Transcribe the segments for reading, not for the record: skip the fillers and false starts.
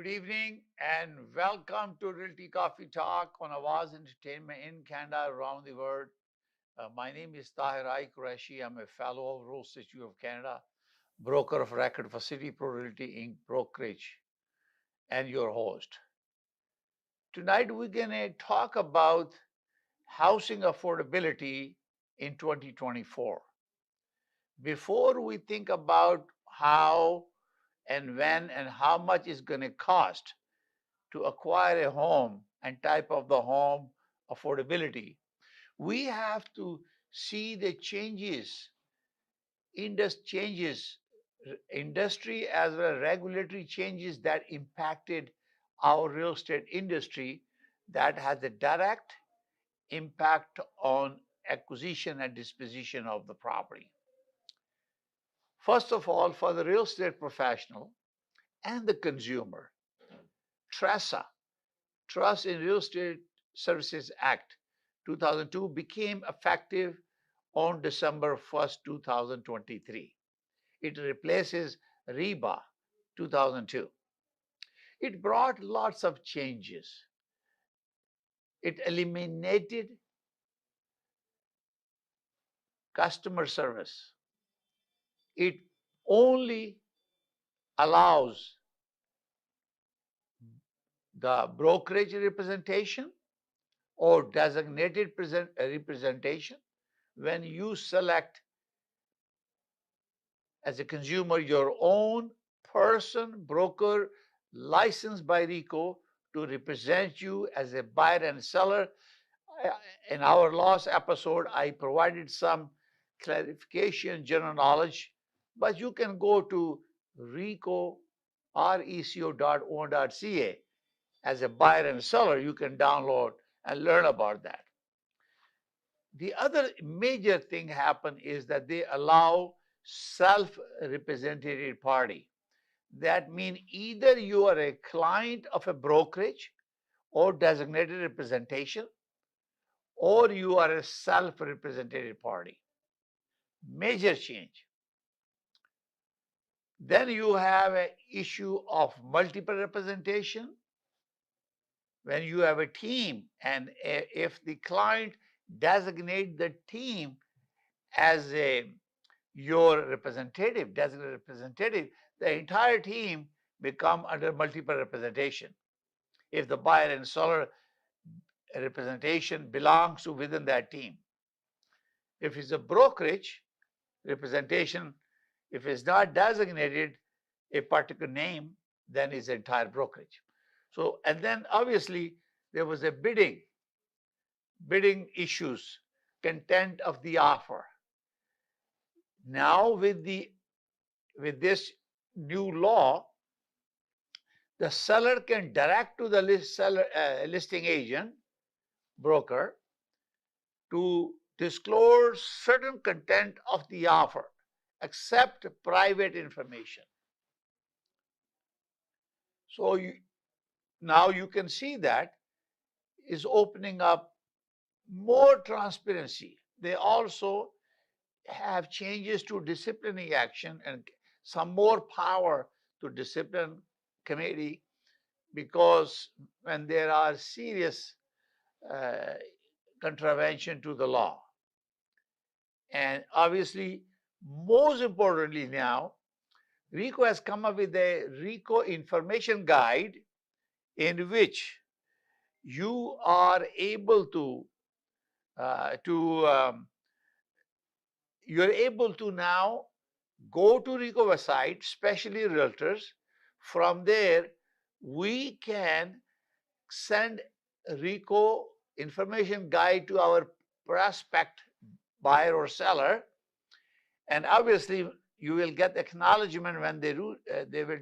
Good evening and welcome to Realty Coffee Talk on Awaz Entertainment in Canada, around the world. My name is Tahir Qureshi. I'm a fellow of Real Estate of Canada, broker of record for City Pro Realty Inc. brokerage, and your host. Tonight we're going to talk about housing affordability in 2024. Before we think about how and when and how much it's going to cost to acquire a home and type of the home affordability, we have to see the changes, industry as well as regulatory changes that impacted our real estate industry that has a direct impact on acquisition and disposition of the property. First of all, for the real estate professional and the consumer, TRESA, Trust in Real Estate Services Act 2002 became effective on December 1st, 2023. It replaces REBA 2002. It brought lots of changes. It eliminated customer service. It only allows the brokerage representation or designated representation when you select as a consumer your own person, broker, licensed by RICO to represent you as a buyer and seller. In our last episode, I provided some clarification, general knowledge, but you can go to RICO, reco.on.ca as a buyer and seller. You can download and learn about that. The other major thing happen is that they allow self-representative party. That means either you are a client of a brokerage or designated representation, or you are a self-representative party. Major change. Then you have an issue of multiple representation. When you have a team, and if the client designate the team as your representative, designated representative, the entire team become under multiple representation. If the buyer and seller representation belongs to within that team. If it's a brokerage representation, if it's not designated a particular name, then it's entire brokerage. So, and then obviously there was a bidding issues, content of the offer. Now with this new law, the seller can direct to the listing agent, broker, to disclose certain content of the offer, except private information. So now you can see that is opening up more transparency. They also have changes to disciplinary action and some more power to discipline committee, because when there are serious contravention to the law. And obviously, most importantly now, RICO has come up with a RICO information guide in which you are able to you're able to now go to RICO website, especially realtors. From there, we can send RICO information guide to our prospect buyer or seller, and obviously you will get acknowledgement when they will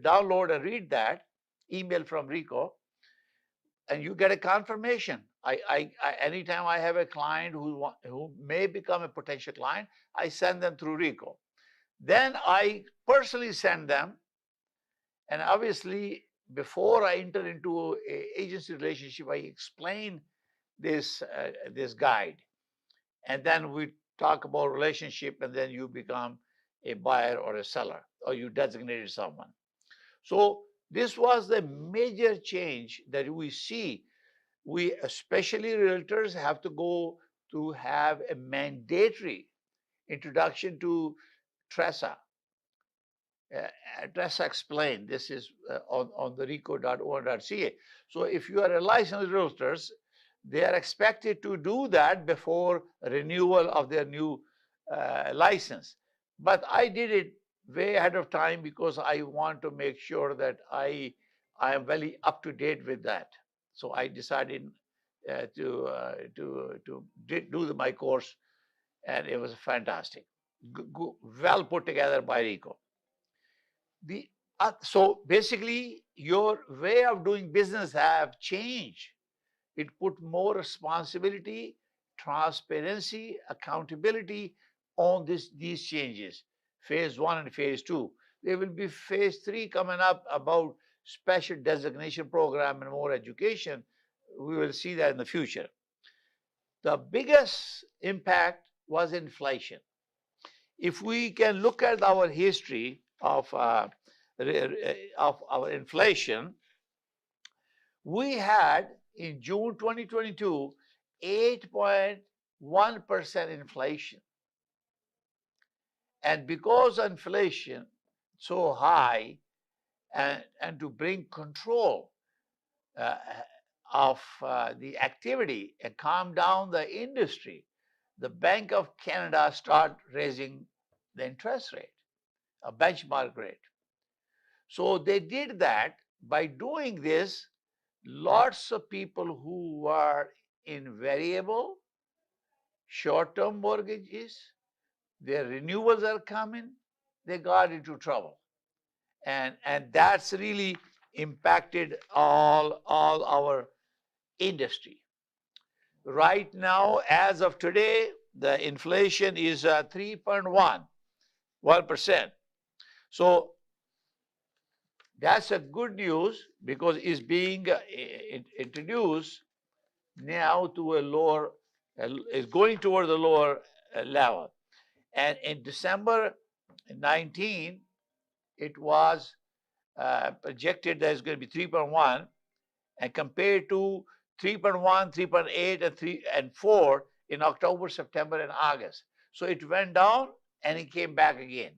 download and read that email from RICO, and you get a confirmation. Anytime I have a client who may become a potential client, I send them through RICO. Then I personally send them, and obviously before I enter into an agency relationship, I explain this guide, and then we talk about relationship, and then you become a buyer or a seller, or you designated someone. So This was the major change that we see. We, especially realtors, have to go to have a mandatory introduction to TRESA. Tressa explained this is on the rico.or.ca. So if you are a licensed realtors, they are expected to do that before renewal of their new license. But I did it way ahead of time because I want to make sure that I am very up to date with that. So I decided to do my course, and it was fantastic, well put together by Rico. So basically, your way of doing business have changed. It put more responsibility, transparency, accountability on these changes. Phase 1 and phase 2. There will be phase 3 coming up about special designation program and more education. We will see that in the future. The biggest impact was inflation. If we can look at our history of our inflation, we had in June 2022 8.1% inflation, and because inflation so high, and to bring control uh, of the activity and calm down the industry, the Bank of Canada started raising the interest rate, a benchmark rate. So they did that. By doing this, lots of people who were in variable short-term mortgages, their renewals are coming, they got into trouble. And that's really impacted all our industry. Right now, as of today, the inflation is 3.1%. So that's a good news because it's being introduced now to a lower, is going toward the lower level. And in December 19, it was projected that it's going to be 3.1, and compared to 3.1, 3.8, and 3 and 4 in October, September, and August. So it went down and it came back again.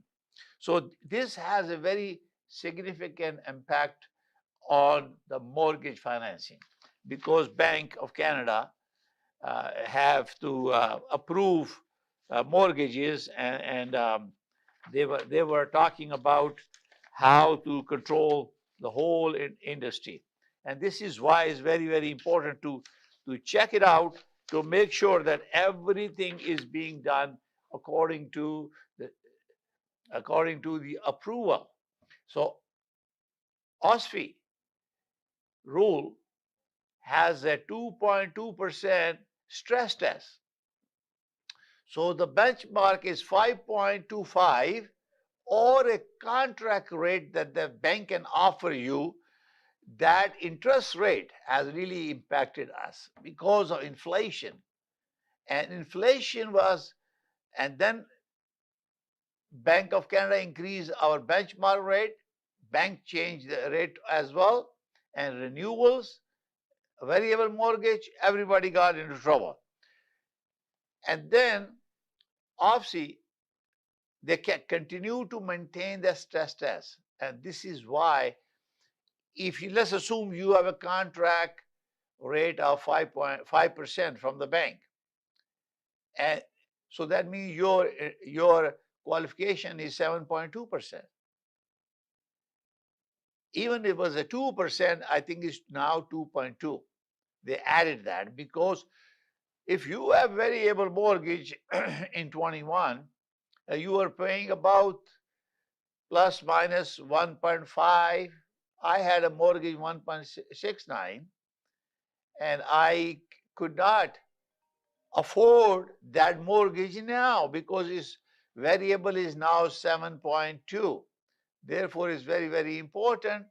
So this has a very significant impact on the mortgage financing because Bank of Canada have to approve mortgages, and they were talking about how to control the whole industry. And this is why it's very, very important to check it out, to make sure that everything is being done according to the approval. So OSFI rule has a 2.2% stress test. So the benchmark is 5.25, or a contract rate that the bank can offer you. That interest rate has really impacted us because of inflation. And inflation was, and then Bank of Canada increased our benchmark rate, bank changed the rate as well, and renewals, variable mortgage, everybody got into trouble. And then obviously they can continue to maintain the stress test. And this is why, if you, let's assume you have a contract rate of 5.5% from the bank, and so that means your qualification is 7.2%. Even if it was a 2%, I think it's now 2.2. They added that because if you have variable mortgage in 21, you are paying about plus minus 1.5. I had a mortgage 1.69, and I could not afford that mortgage now because its variable is now 7.2. Therefore, it's very, very important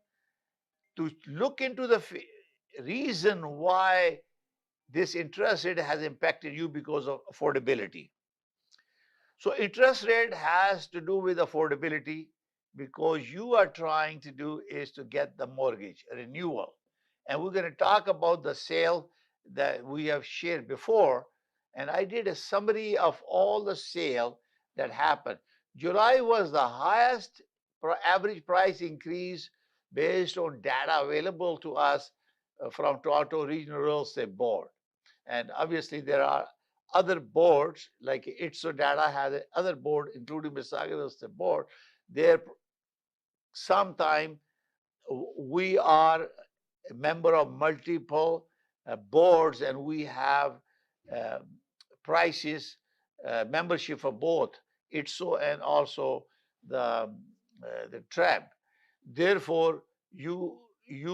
to look into the reason why this interest rate has impacted you because of affordability. So interest rate has to do with affordability because you are trying to do is to get the mortgage renewal. And we're going to talk about the sale that we have shared before. And I did a summary of all the sale that happened. July was the highest average price increase based on data available to us from Toronto Regional Real Estate Board. And obviously there are other boards, like ITSO Data has another board, including Mississauga Real Estate Board. There sometime we are a member of multiple boards, and we have uh, prices, membership for both ITSO and also the TRAB. Therefore, you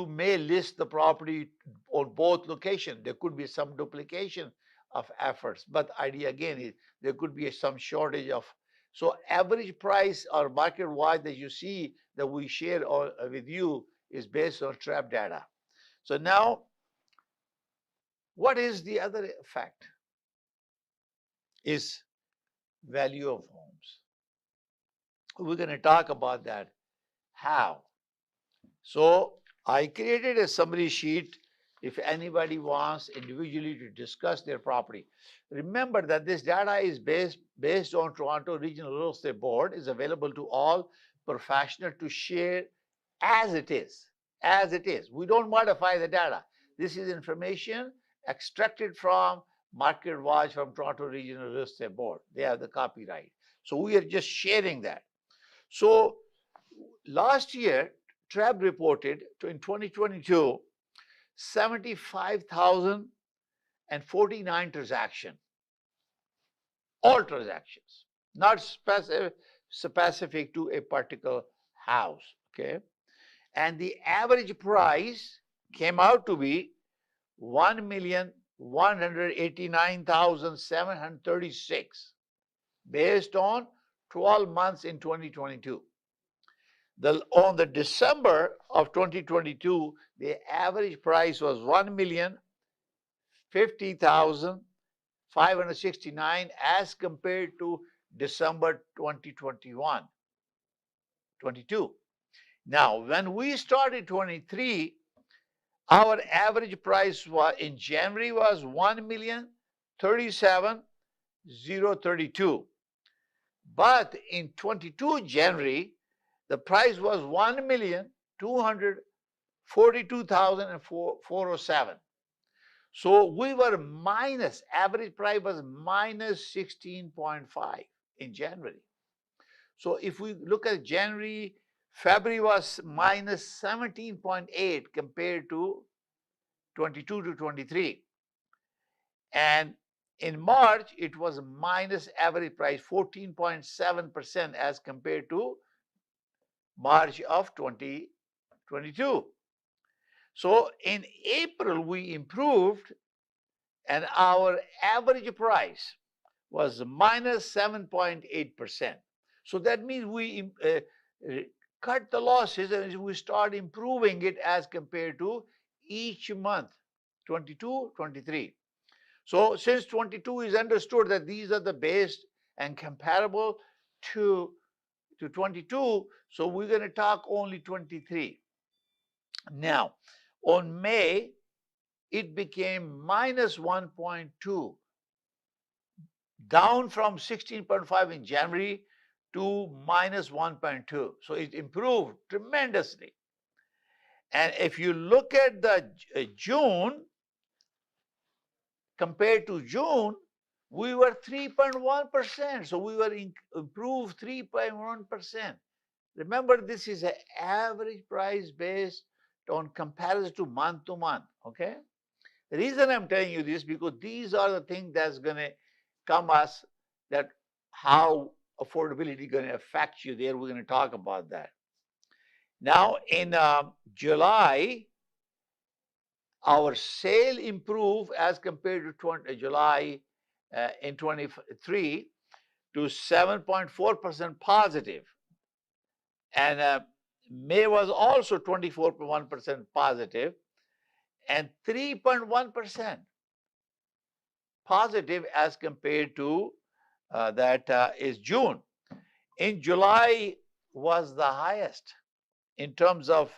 may list the property on both locations. There could be some duplication of efforts, but idea again is there could be some shortage of. So average price or market wide that you see that we share with you is based on TRAP data. So now, what is the other fact? Is value of homes. We're going to talk about that. How? So I created a summary sheet if anybody wants individually to discuss their property. Remember that this data is based on Toronto Regional Real Estate Board, is available to all professionals to share as it is. As it is. We don't modify the data. This is information extracted from Market Watch from Toronto Regional Real Estate Board. They have the copyright. So we are just sharing that. So last year, TRAB reported in 2022, 75,049 transactions, all transactions, not specific to a particular house, okay? And the average price came out to be 1,189,736 based on 12 months in 2022. On the December of 2022, the average price was 1,050,569 as compared to December 2022. Now, when we started 23, our average price was in January was 1,037,032. But in 22 January, the price was 1,242,407. So we were minus, average price was minus 16.5 in January. So if we look at January, February was minus 17.8 compared to 22 to 23. And in March, it was minus average price 14.7% as compared to March of 2022. So in April, we improved, and our average price was minus 7.8%. So that means we cut the losses and we start improving it as compared to each month, 22, 23. So since 22 is understood that these are the base and comparable to 22, so we're going to talk only 23. Now, on May, it became minus 1.2, down from 16.5 in January to minus 1.2. So it improved tremendously. And if you look at the June, compared to June, we were 3.1%. So we were improved 3.1%. Remember, this is an average price based on comparison to month, okay? The reason I'm telling you this, because these are the things that's going to come us, that how affordability going to affect you there. We're going to talk about that. Now, in July, our sale improved as compared to July in 23 to 7.4% positive. And May was also 24.1% positive and 3.1% positive as compared to that is June. In July, was the highest in terms of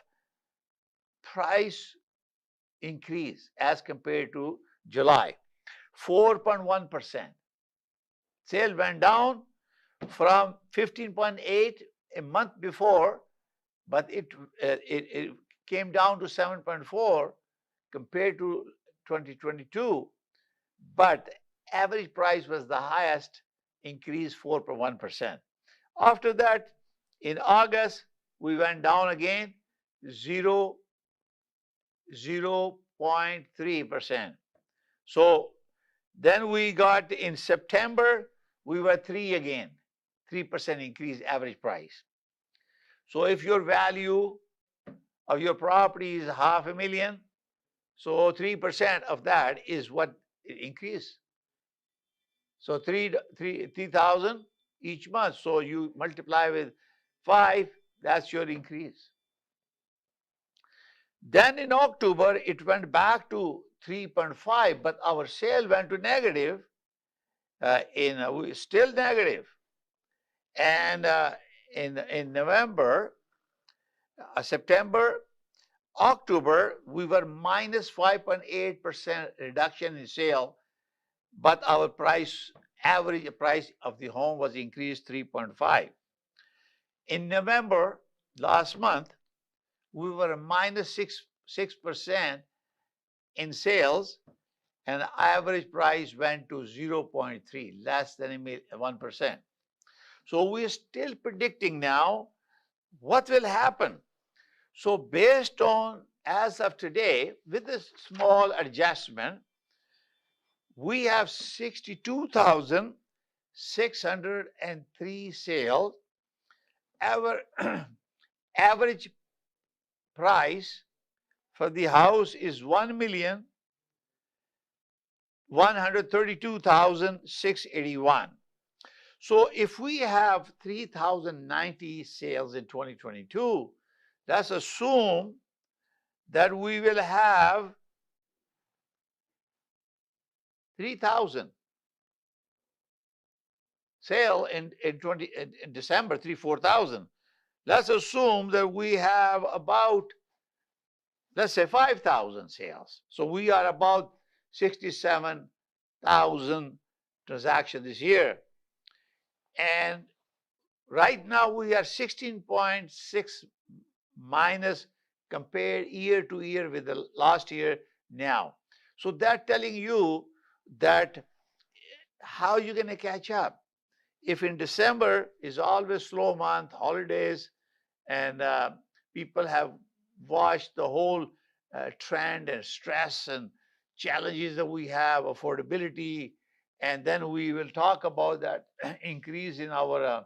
price increase as compared to July, 4.1%. Sale went down from 15.8 a month before, but it came down to 7.4 compared to 2022, but average price was the highest, increased 4.1%. After that, in August, we went down again 0.3%. So then we got in September, we were 3 again, 3% increase average price. So if your value of your property is $500,000, so 3% of that is what it increased. So 3,000 each month. So you multiply with 5, that's your increase. Then in October, it went back to 3.5, but our sale went to negative, still negative. And in November, September, October, we were minus 5.8% reduction in sale, but our average price of the home was increased 3.5. In November, last month, we were minus 6% in sales, and the average price went to 0.3, less than 1%. So we're still predicting now what will happen. So based on, as of today, with this small adjustment, we have 62,603 sales. Our average price for the house is 1,132,681. So if we have 3,090 sales in 2022, let's assume that we will have 3,000 sale in December, 4,000. Let's assume that we have about, let's say, 5,000 sales. So we are about 67,000 transactions this year. And right now we are 16.6 minus compared year to year with the last year now. So that's telling you that how you're going to catch up. If in December is always slow month, holidays, and people have watched the whole trend and stress and challenges that we have, affordability, and then we will talk about that increase in our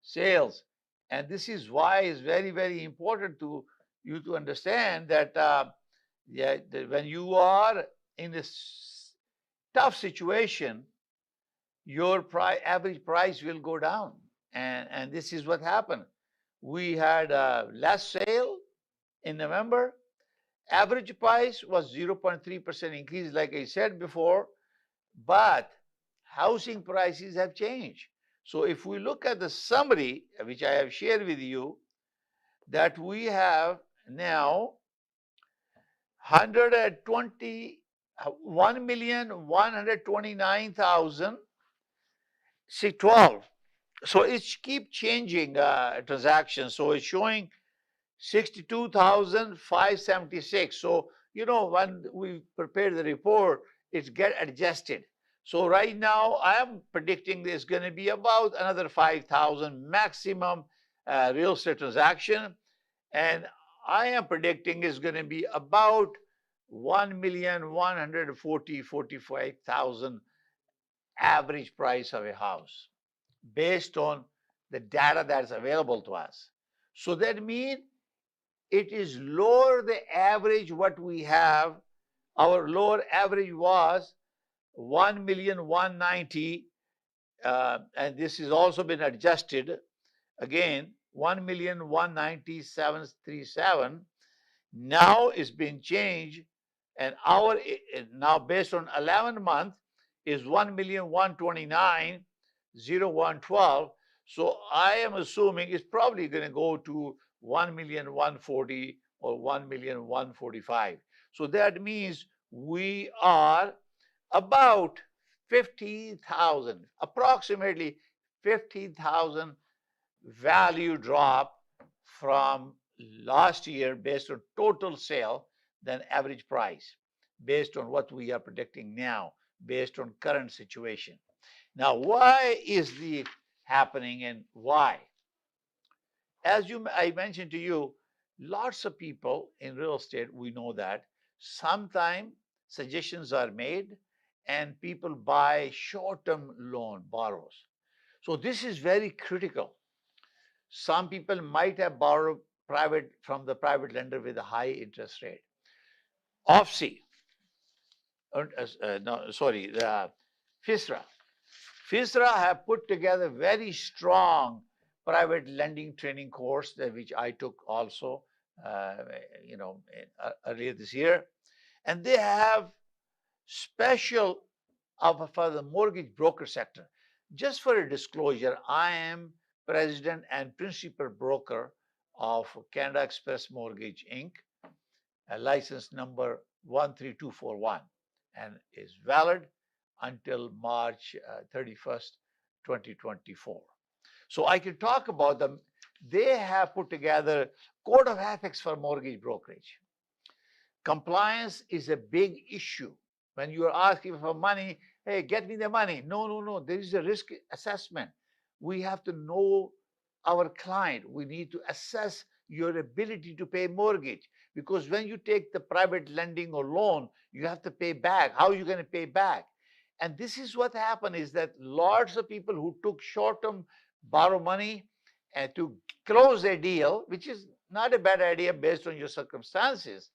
sales. And this is why it's very, very important to you to understand that, that when you are in this tough situation, your average price will go down. And this is what happened. We had less sale in November. Average price was 0.3% increase, like I said before, but housing prices have changed. So if we look at the summary, which I have shared with you, that we have now 1,129,012. So it's keep changing transactions. So it's showing 62,576. So, when we prepare the report, it's get adjusted. So right now, I am predicting there's going to be about another 5,000 maximum real estate transaction. And I am predicting it's going to be about 1,145,000 average price of a house based on the data that's available to us. So that means it is lower the average what we have. Our lower average was 1,190,000, and this has also been adjusted again, 1,190,737. Now it's been changed, and our now based on 11 months is 1,129,0112. So I am assuming it's probably going to go to 1,140,000 or 1,145,000. So that means we are about 50,000, approximately 50,000 value drop from last year based on total sale than average price, based on what we are predicting now, based on current situation. Now, why is the happening and why? As I mentioned to you, lots of people in real estate, we know that sometimes suggestions are made and people buy short-term loan borrows. So this is very critical. Some people might have borrowed private from the private lender with a high interest rate. OFC, no, sorry, the FISRA. FISRA have put together very strong private lending training course that which I took also, uh, earlier this year, and they have special for the mortgage broker sector. Just for a disclosure, I am president and principal broker of Canada Express Mortgage Inc., a license number 13241, and is valid until March 31st, 2024. So I can talk about them. They have put together code of ethics for mortgage brokerage. Compliance is a big issue. When you are asking for money, hey, get me the money. No, no, no. There is a risk assessment. We have to know our client. We need to assess your ability to pay mortgage, because when you take the private lending or loan, you have to pay back. How are you going to pay back? And this is what happened is that lots of people who took short-term borrow money and to close a deal, which is not a bad idea based on your circumstances,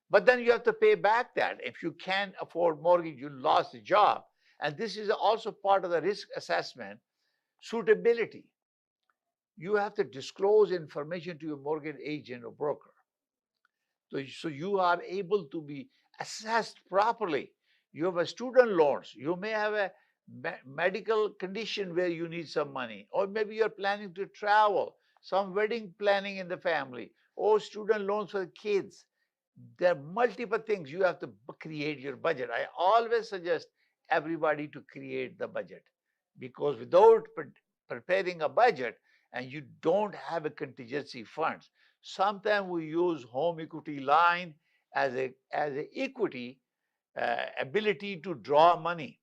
but then you have to pay back that. If you can't afford mortgage, you lost the job. And this is also part of the risk assessment. Suitability. You have to disclose information to your mortgage agent or broker. So you are able to be assessed properly. You have a student loans. You may have a medical condition where you need some money, or maybe you're planning to travel, some wedding planning in the family, or student loans for the kids. There are multiple things. You have to create your budget. I always suggest everybody to create the budget, because without preparing a budget and you don't have a contingency funds, sometimes we use home equity line as a equity ability to draw money.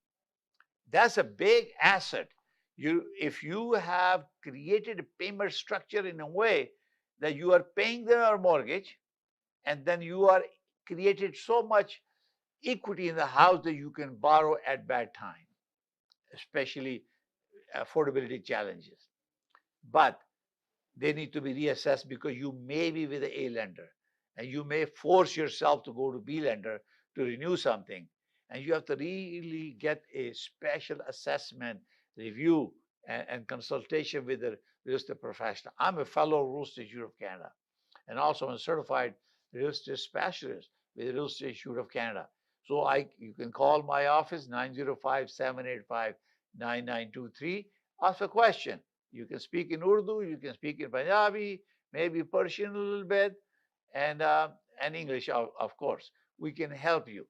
That's a big asset. If you have created a payment structure in a way that you are paying their mortgage, and then you are created so much equity in the house that you can borrow at bad time, especially affordability challenges. But they need to be reassessed, because you may be with a lender and you may force yourself to go to B lender to renew something, and you have to really get a special assessment review and consultation with a real estate professional. I'm a fellow Real Estate Institute of Canada, and also I'm a certified real estate specialist with the Real Estate Institute of Canada. So you can call my office 905-785-9923. Ask a question. You can speak in Urdu, you can speak in Punjabi, maybe Persian a little bit, and English, of course. We can help you.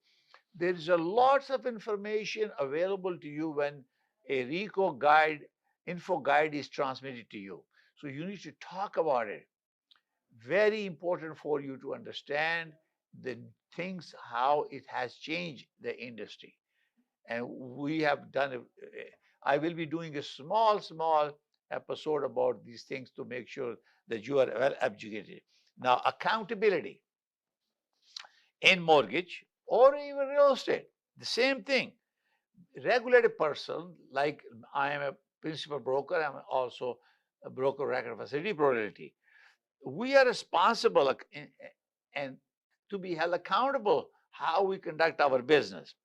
There is a lots of information available to you when a RICO guide, info guide is transmitted to you. So you need to talk about it. Very important for you to understand the things, how it has changed the industry. And we have done, I will be doing a small episode about these things to make sure that you are well educated. Now, accountability in mortgage or even real estate, the same thing. Regulated person, like I am a principal broker, I'm also a broker record facility probability. We are responsible and to be held accountable how we conduct our business.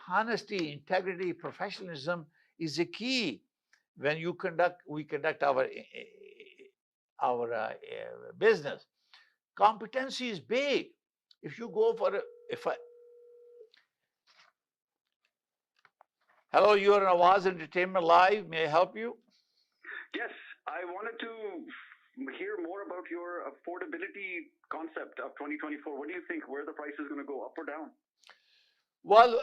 Honesty, integrity, professionalism is a key when we conduct our business. Competency is big. If you go for hello, you are in Awaz Entertainment Live. May I help you? Yes, I wanted to hear more about your affordability concept of 2024. What do you think? Where the price is going to go, up or down? Well,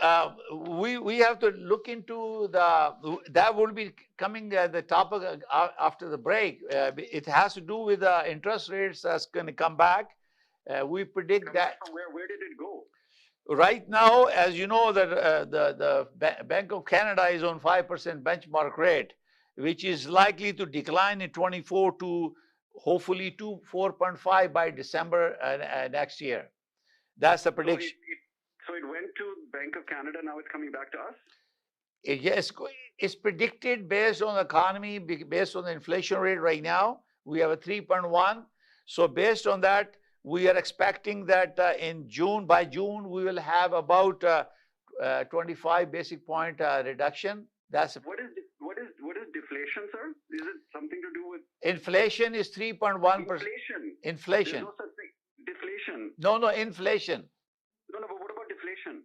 we have to look into that will be coming the topic after the break. It has to do with interest rates that's going to come back. We predict Come that back from where? Where did it go? right now, as you know, that the Bank of Canada is on 5% benchmark rate, which is likely to decline in 24 to hopefully to 4.5 by December next year. That's the prediction. So it went to Bank of Canada. Now it's coming back to us. Yes, it's predicted based on the economy, based on the inflation rate right now. We have a 3.1. So based on that, we are expecting that by June, we will have about 25 basic point reduction. That's what is deflation, sir? Is it something to do with inflation? Is 3.1%. Inflation. There's no such thing. Deflation. No, inflation. No, but what about deflation?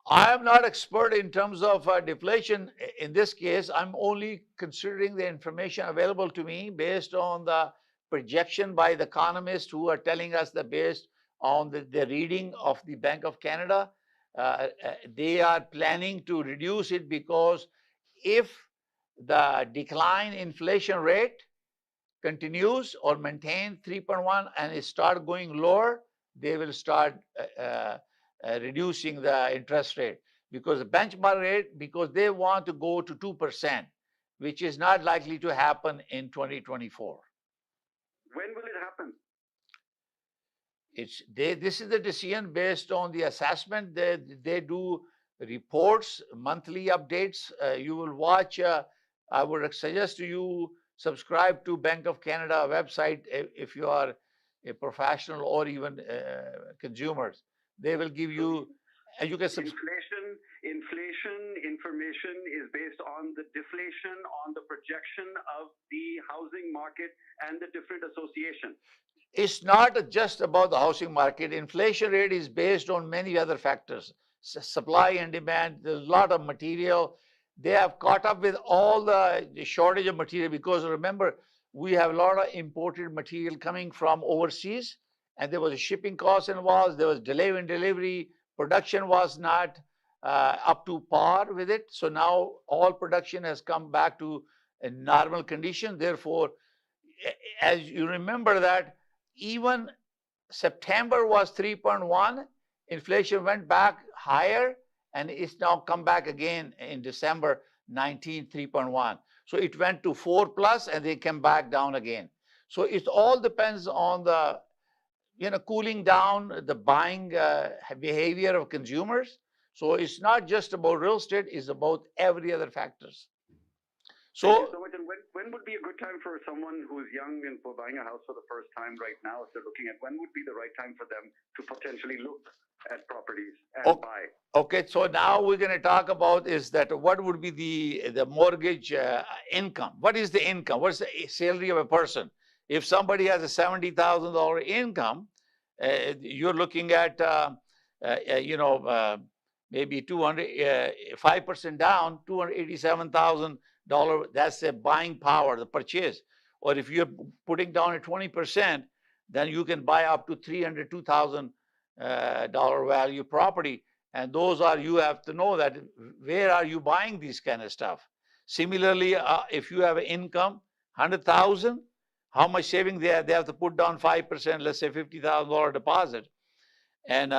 I am not expert in terms of deflation. In this case, I'm only considering the information available to me based on the projection by the economists who are telling us that based on the reading of the Bank of Canada, they are planning to reduce it because if the decline inflation rate continues or maintain 3.1 and it start going lower, they will start reducing the interest rate because the benchmark rate, because they want to go to 2%, which is not likely to happen in 2024. When will it happen? This is the decision based on the assessment. They do reports, monthly updates. You will watch. I would suggest to you subscribe to Bank of Canada website if you are a professional or even consumers. They will give you. You can inflation information is based on the deflation, on the projection of the housing market and the different associations. It's not just about the housing market. Inflation rate is based on many other factors, supply and demand. There's a lot of material. They have caught up with all the shortage of material because remember, we have a lot of imported material coming from overseas, and there was a shipping cost involved. There was delay in delivery. Production was not up to par with it. So now all production has come back to a normal condition. Therefore, as you remember that even September was 3.1, inflation went back higher, and it's now come back again in December 19, 3.1. So it went to 4 plus, and they came back down again. So it all depends on the cooling down the buying behavior of consumers. So it's not just about real estate; it's about every other factors. So much. And when would be a good time for someone who's young and for buying a house for the first time right now, if they're looking at, when would be the right time for them to potentially look at properties and buy? Okay, so now we're going to talk about is that what would be the mortgage income? What is the income? What's the salary of a person? If somebody has a $70,000 income, you're looking at maybe 5% down, $287,000. That's the buying power, the purchase. Or if you're putting down a 20%, then you can buy up to $302,000 value property. And those are, you have to know that where are you buying these kind of stuff. Similarly, if you have an income, 100,000, how much saving they have to put down 5%, let's say $50,000 deposit. And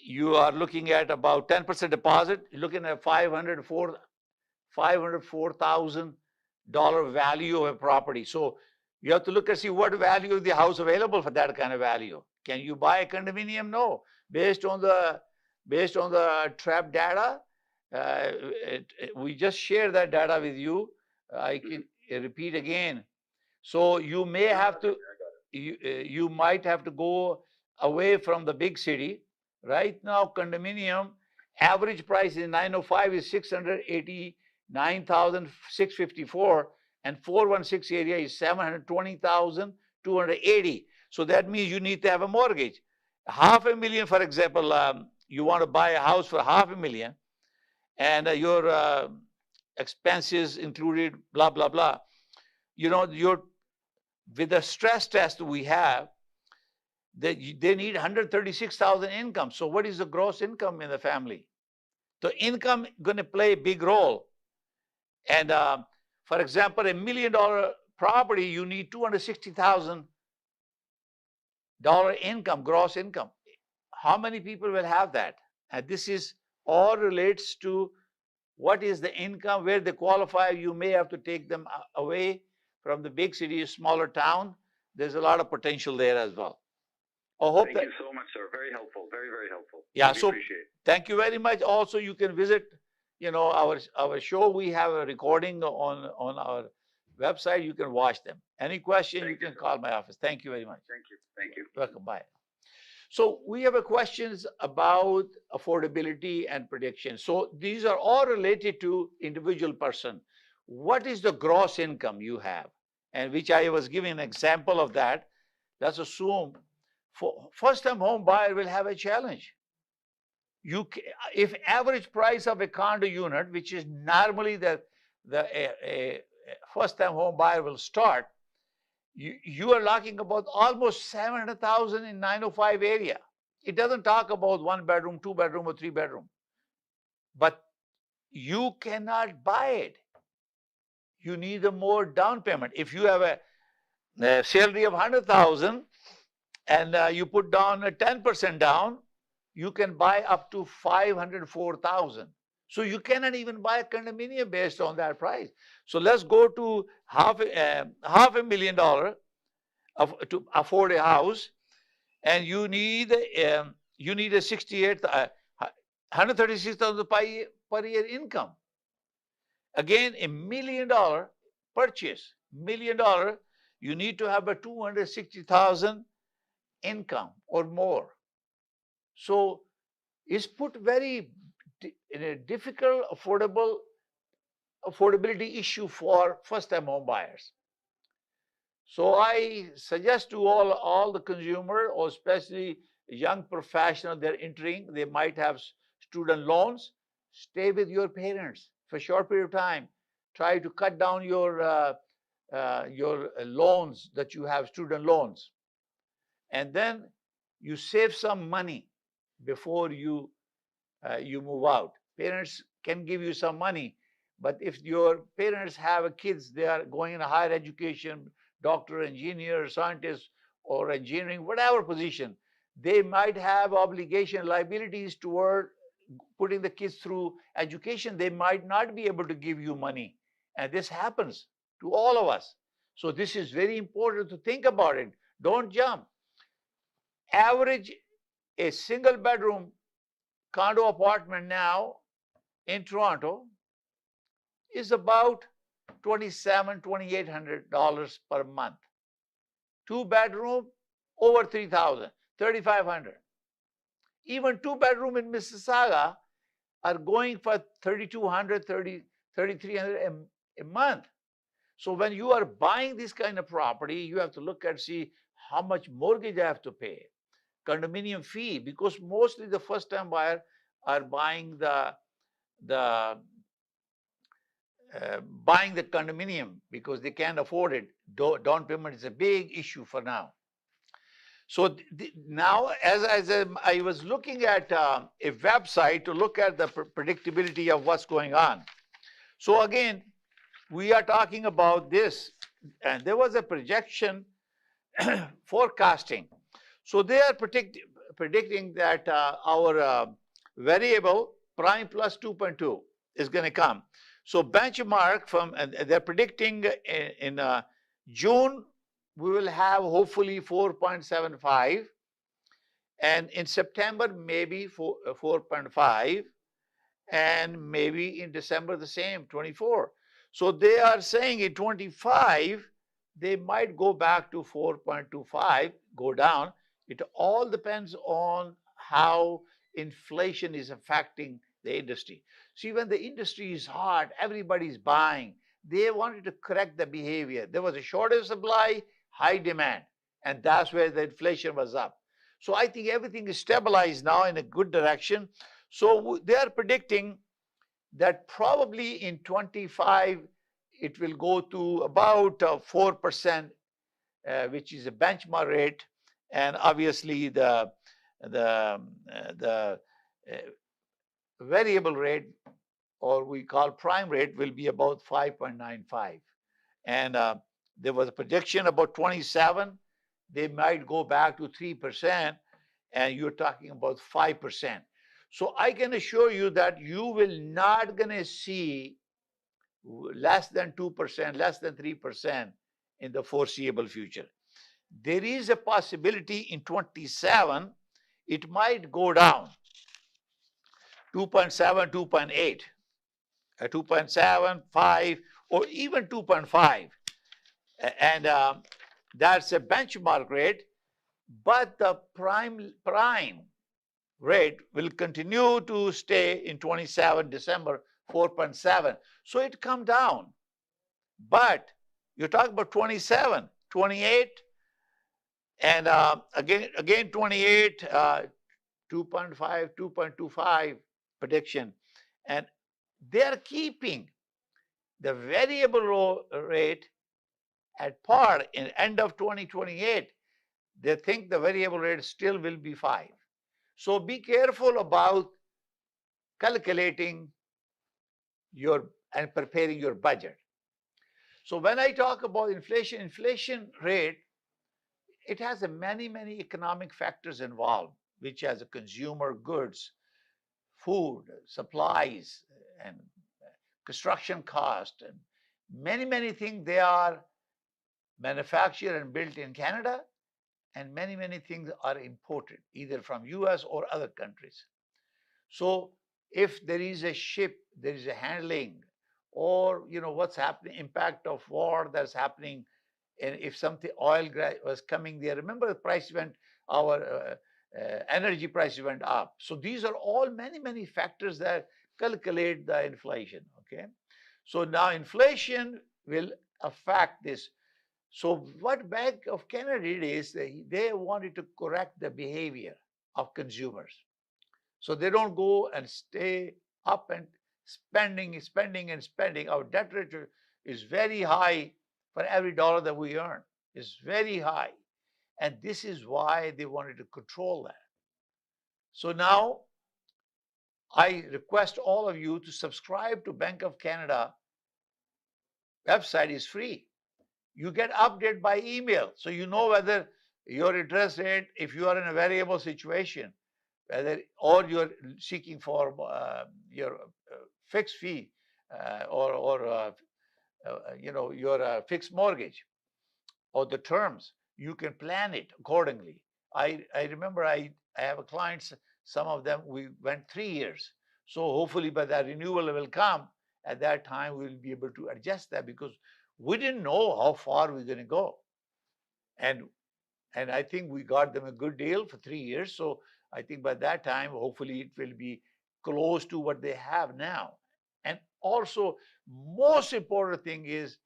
you are looking at about 10% deposit, you're looking at $504,000 value of a property. So you have to look and see what value of the house available for that kind of value. Can you buy a condominium? No. Based on the TRAP data, we just share that data with you. I can repeat again. So you may have to, you might have to go away from the big city. Right now, condominium average price in 905 is $689,654, and 416 area is $720,280. So that means you need to have a mortgage. $500,000, for example, you want to buy a house for $500,000, and your expenses included, blah, blah, blah. You know, with the stress test we have, they need 136,000 income. So what is the gross income in the family? So income going to play a big role. And for example, $1 million property, you need $260,000 income, gross income. How many people will have that? And this is all relates to what is the income, where they qualify. You may have to take them away from the big city, smaller town. There's a lot of potential there as well. I hope Thank you so much, sir. Very helpful. Very, very helpful. Yeah, we so appreciate. Thank you very much. Also, you can visit, you know, our show. We have a recording on our website. You can watch them. Any question, you can call my office. Thank you very much. Thank you. Thank you. Welcome. Bye. So we have a questions about affordability and prediction. So these are all related to individual person. What is the gross income you have? And which I was giving an example of that. Let's assume for first-time home buyer will have a challenge. If average price of a condo unit, which is normally the first-time home buyer will start, you are talking about almost 700,000 in 905 area. It doesn't talk about 1 bedroom, 2 bedroom, or 3 bedroom. But you cannot buy it. You need a more down payment. If you have a salary of 100,000 and you put down a 10% down, you can buy up to 504,000. So you cannot even buy a condominium based on that price. So let's go to half $500,000 to afford a house, and you need a 136,000 per year income. Again, $1 million purchase, $1 million, you need to have a 260,000 income or more. So it's put very in a difficult affordability issue for first-time home buyers. So I suggest to all the consumer, or especially young professional, they're entering, they might have student loans. Stay with your parents for a short period of time. Try to cut down your loans that you have, student loans, and then you save some money before you move out. Parents can give you some money, but if your parents have kids, they are going in a higher education, doctor, engineer, scientist, or engineering, whatever position, they might have obligation, liabilities toward putting the kids through education. They might not be able to give you money. And this happens to all of us. So this is very important to think about it. Don't jump. Average, a single bedroom condo apartment now in Toronto is about $2,800 per month. 2-bedroom, over $3,000, $3,500. Even 2-bedroom in Mississauga are going for $3,200, $3,300 a month. So when you are buying this kind of property, you have to look and see how much mortgage I have to pay, condominium fee, because mostly the first-time buyer are buying the condominium because they can't afford it. Down payment is a big issue for now. So now, as I was looking at a website to look at the predictability of what's going on. So again, we are talking about this, and there was a projection forecasting. So they are predicting that our variable prime plus 2.2 is going to come. So benchmark from, they're predicting in June, we will have hopefully 4.75. And in September, maybe 4.5. And maybe in December, the same, 24. So they are saying in 25, they might go back to 4.25, go down. It all depends on how inflation is affecting the industry. See, when the industry is hot, everybody's buying. They wanted to correct the behavior. There was a shortage of supply, high demand, and that's where the inflation was up. So I think everything is stabilized now in a good direction. So they are predicting that probably in 25 it will go to about 4%, which is a benchmark rate, and obviously the variable rate, or we call prime rate, will be about 5.95. And there was a projection about 27. They might go back to 3%, and you're talking about 5%. So I can assure you that you will not going to see less than 2%, less than 3% in the foreseeable future. There is a possibility in 27 it might go down 2.7, 2.8, 2.7, 5, or even 2.5. And that's a benchmark rate, but the prime rate will continue to stay in 27 December 4.7. So it come down. But you're talking about 27, 28, and again 28, 2.5, 2.25 prediction. And they're keeping the variable rate at par in end of 2028. They think the variable rate still will be 5. So be careful about calculating your and preparing your budget. So when I talk about inflation rate, it has many economic factors involved, which has a consumer goods, food, supplies, and construction cost, and many things. They are manufactured and built in Canada, and many things are imported either from US or other countries. So if there is a ship, there is a handling, or what's happening, impact of war that's happening, and if something oil was coming there, remember the price went, our energy prices went up. So these are all many factors that calculate the inflation. Okay, so now inflation will affect this. So what Bank of Canada did is they wanted to correct the behavior of consumers. So they don't go and stay up and spending. Our debt rate is very high for every dollar that we earn. It's very high. And this is why they wanted to control that. So now I request all of you to subscribe to Bank of Canada website. Is free. You get updated by email. So you know whether your interest rate, if you are in a variable situation, whether or you're seeking for your fixed fee or your fixed mortgage or the terms, you can plan it accordingly. I remember I have a clients, some of them we went 3 years. So hopefully by that renewal will come, at that time we'll be able to adjust that, because we didn't know how far we're going to go. And I think we got them a good deal for 3 years. So I think by that time, hopefully it will be close to what they have now. And also, most important thing is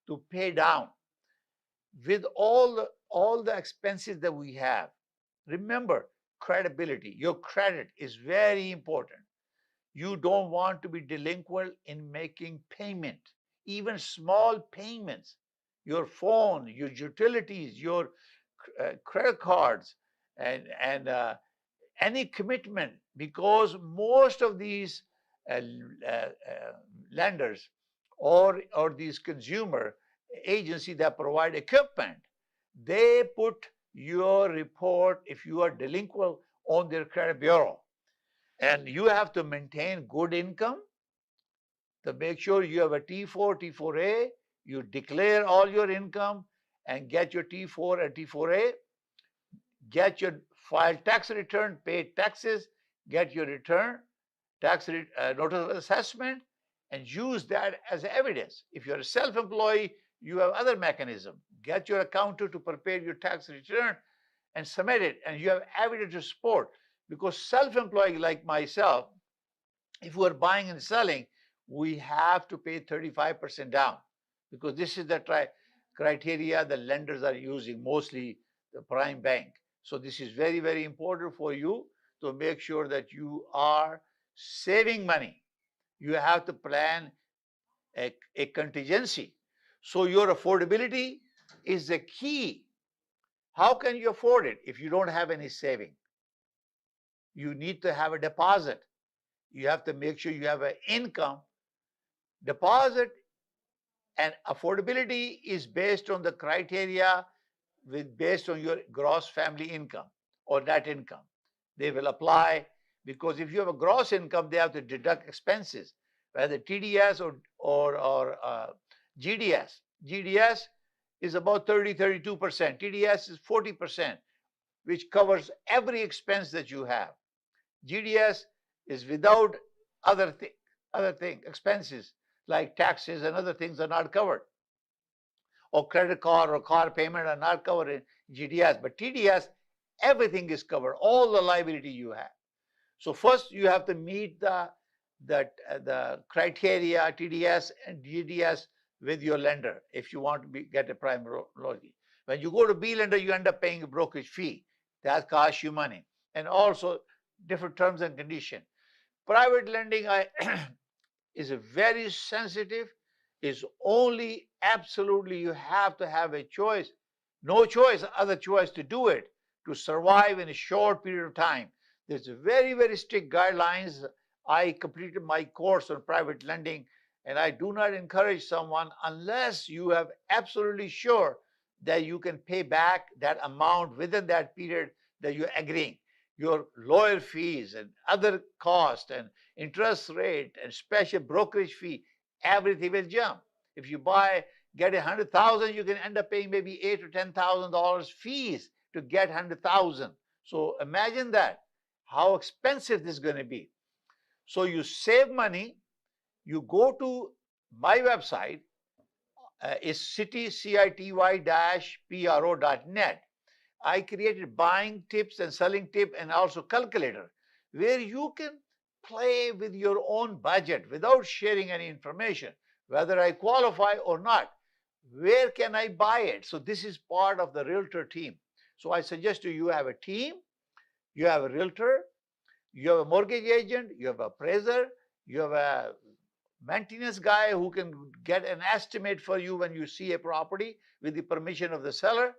to pay down with all the expenses that we have. Remember, credibility. Your credit is very important. You don't want to be delinquent in making payment, even small payments. Your phone, your utilities, your credit cards, and any commitment, because most of these uh, uh, lenders or these consumer agency that provide equipment, they put your report, if you are delinquent, on their credit bureau, and you have to maintain good income to make sure you have a T4, T4A. You declare all your income and get your T4 and T4A. Get your file tax return, pay taxes, get your return, notice of assessment, and use that as evidence. If you're a self-employee, you have other mechanism. Get your accountant to prepare your tax return and submit it, and you have evidence to support. Because self-employed like myself, if we're buying and selling, we have to pay 35% down, because this is the criteria the lenders are using, mostly the prime bank. So this is very important for you to make sure that you are saving money You have to plan a contingency. So your affordability is the key. How can you afford it if you don't have any saving? You need to have a deposit. You have to make sure you have an income. Deposit and affordability is based on the criteria based on your gross family income or net income. They will apply because if you have a gross income, they have to deduct expenses, whether TDS or GDS. GDS is about 32%. TDS is 40%, which covers every expense that you have. GDS is without other thing, expenses like taxes and other things are not covered, or credit card or car payment are not covered in GDS. But TDS, everything is covered, all the liability you have. So first you have to meet the criteria TDS and GDS with your lender if you want to get a prime mortgage. When you go to B lender, you end up paying a brokerage fee. That costs you money. And also different terms and conditions. Private lending is a very sensitive, is only absolutely you have to have a choice, no choice, other choice to do it, to survive in a short period of time. There's very, very strict guidelines. I completed my course on private lending, and I do not encourage someone unless you have absolutely sure that you can pay back that amount within that period that you're agreeing. Your lawyer fees and other costs and interest rate and special brokerage fee, everything will jump. If you get 100,000, you can end up paying maybe $8,000 or $10,000 fees to get 100,000. So imagine that, how expensive this is going to be. So you save money. You go to my website, is city-pro.net. I created buying tips and selling tip and also calculator where you can play with your own budget without sharing any information, whether I qualify or not. Where can I buy it? So this is part of the realtor team. So I suggest you have a team, you have a realtor, you have a mortgage agent, you have an appraiser, you have a maintenance guy who can get an estimate for you when you see a property with the permission of the seller,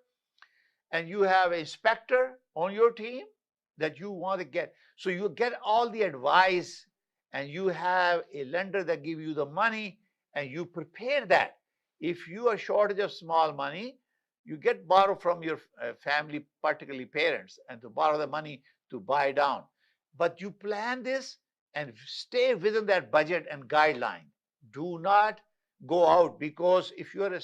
and you have an inspector on your team that you want to get. So you get all the advice, and you have a lender that give you the money, and you prepare that. If you are shortage of small money, you get borrow from your family, particularly parents, and to borrow the money to buy down. But you plan this and stay within that budget and guideline. Do not go out, because if you're a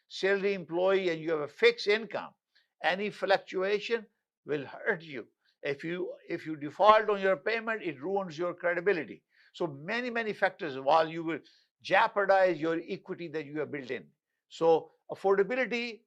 salary employee and you have a fixed income, any fluctuation will hurt you. If you default on your payment, it ruins your credibility. So many factors, while you will jeopardize your equity that you have built in. So affordability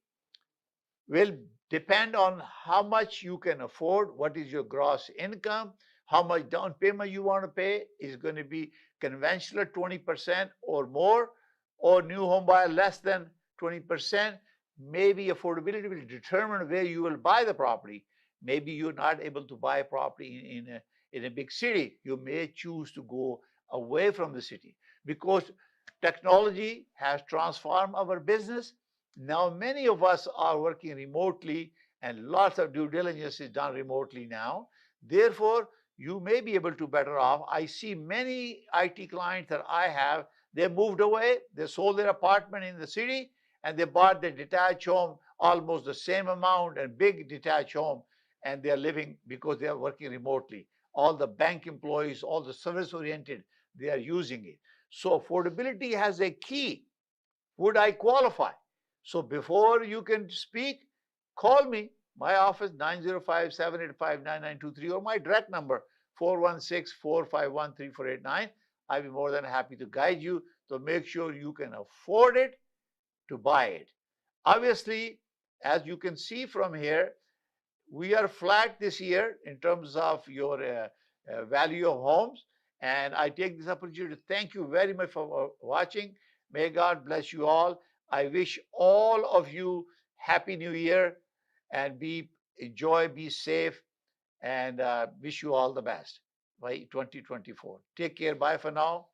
will depend on how much you can afford, what is your gross income, how much down payment you want to pay. Is going to be conventional 20% or more, or new home buyer less than 20%. Maybe affordability will determine where you will buy the property. Maybe you're not able to buy a property in a big city. You may choose to go away from the city because technology has transformed our business. Now, many of us are working remotely, and lots of due diligence is done remotely now. Therefore, you may be able to better off. I see many IT clients that I have, they moved away, they sold their apartment in the city, and they bought the detached home almost the same amount, and big detached home, and they're living because they are working remotely. All the bank employees, all the service oriented, they are using it. So affordability has a key. Would I qualify? So before you can speak, call me. My office 905-785-9923, or my direct number 416-451-3489. I'll be more than happy to guide you to make sure you can afford it to buy it. Obviously, as you can see from here, we are flat this year in terms of your value of homes. And I take this opportunity to thank you very much for watching. May God bless you all. I wish all of you Happy New Year, and enjoy, be safe, and wish you all the best by 2024. Take care. Bye for now.